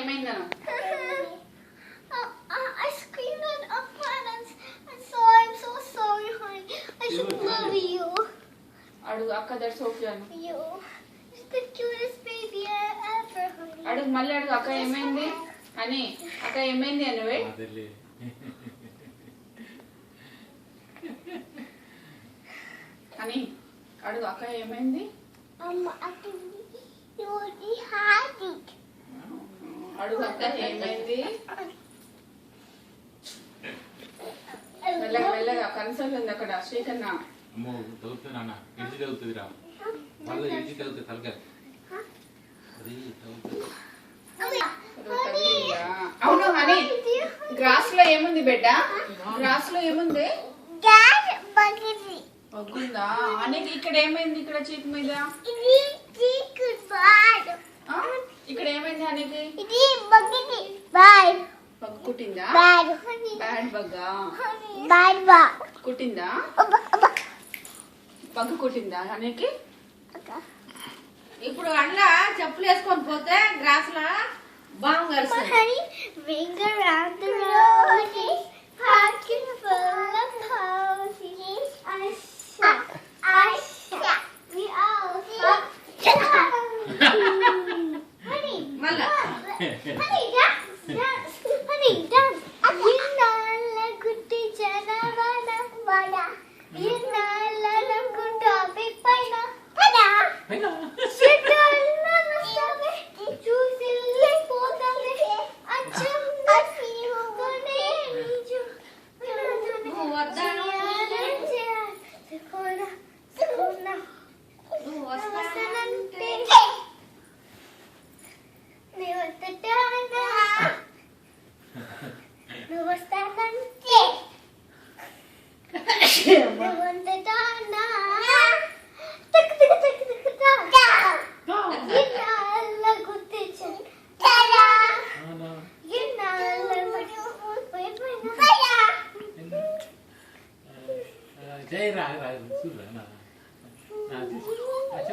ఏమైందను? I screamed at Appa and so I'm so sorry, honey. I should love you. అడుగు అక్క that's okay Anu. You. It's the cutest baby ever, honey. అడుగు మళ్ళీ అడుగు అక్క ఏమైంది అని. అక్క ఏమైంది అనువే? అని అడుగు అక్క ఏమైంది? I can you already had it. అడుగు అక్క ఏమైంది? మెల్లగా మెల్లగా కన్సల్ ఉంది అక్కడ శ్రీకన్న. అమ్మో తగ్గుతుంది నాన్న, ఇడిచి తగ్గుతుందిరా, మళ్ళీ ఇడిచి తగ్గుతుంది తలకాయ. అది అవును హనీ, గ్రాస్ లో ఏముంది బిడ్డ? గ్రాస్ లో ఏముంది? వగ్గుందా? అనేది ఇక్కడ ఏమైంది? ఇక్కడ చేతి మీద ఇక్కడ ఏమైంది అనేది? బగ్ కుట్టిందా? బ్యాడ్ బగ్గా కుట్టిందా? బగ్ కుట్టిందా అనేది? ఇప్పుడు అండ్ల చెప్పులు వేసుకొని పోతే గ్రాస్ లా బాగా కరుస్తుంది. Ring around the rosy, pocket full of posies. We all suck. Honey, మళ్ళా honey, dance. Honey, dance. Inala gutti janavana vada. Inala gutta vipaina. Tada. Shitalla nastave. Chusille potave. Acham nasiyo gane niju. నువ్వు వద్దాను, నువ్వు వస్తానంటే జై రా చూడరా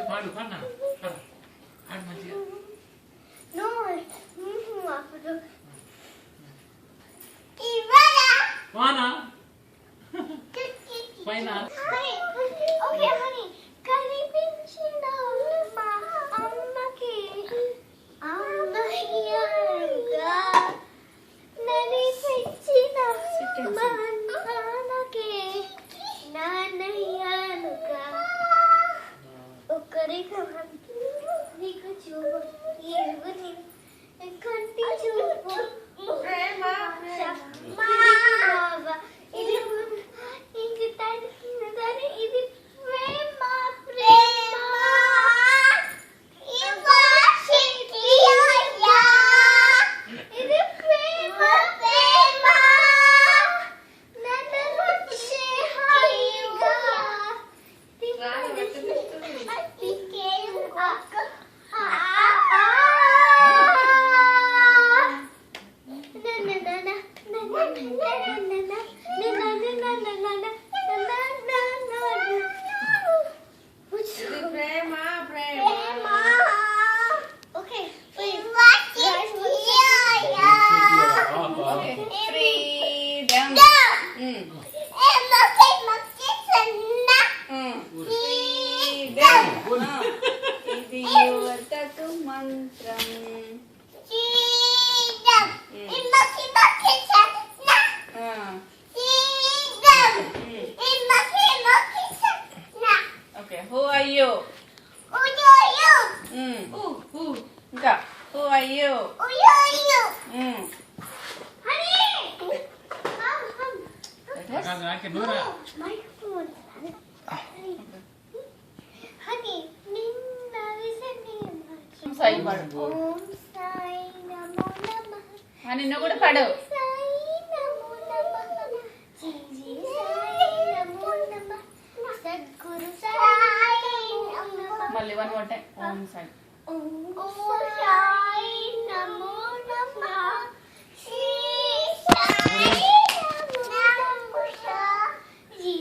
పాడు పాడు ఆడు మంచిగా. వానా పైన ఇది యువతకు మంత్రం. Okay who are you? ఇంకా హూ ఆర్ యు? నాకే నూరా Honey, ninna listening. సాయి పాడు. Om Sai Namo Namah. అని నువ్వు కూడా పాడు. Sai Namo Namah. Ji Sai Namo Namah. Sadguru Sai Namo Namah. మళ్ళీ one more time. Om Sai. Om Sai Namo Namah. Ji Sai Namo Namah. Ji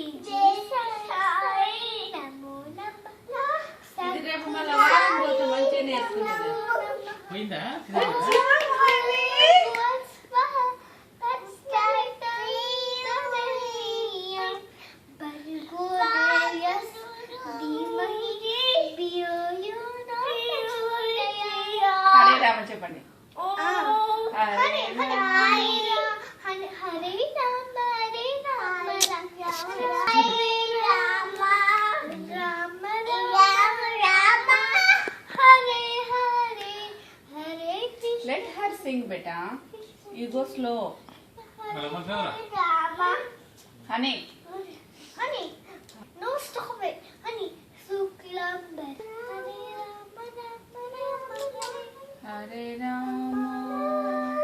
Sai Namo Namah. ఇది రేపు మళ్ళీ వారం పోతే మంచిగా నేర్చుకునేది. పోయిందా? రామ చెప్పండి. Hare Hare Rama Hare Rama Rama Rama Hare Hare Hare Krishna. Let her Singh beta, you go slow. Rama honey Honey, no, stop it. Honey, Suklamber. Hare Rama, Rama, Rama, Hare Rama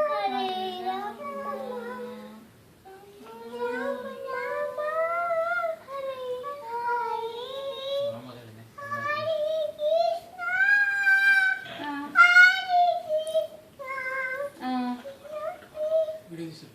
Hare Rama, Rama, Rama, Hare Hare. Hare Krishna, Hare Krishna. Video తీసు.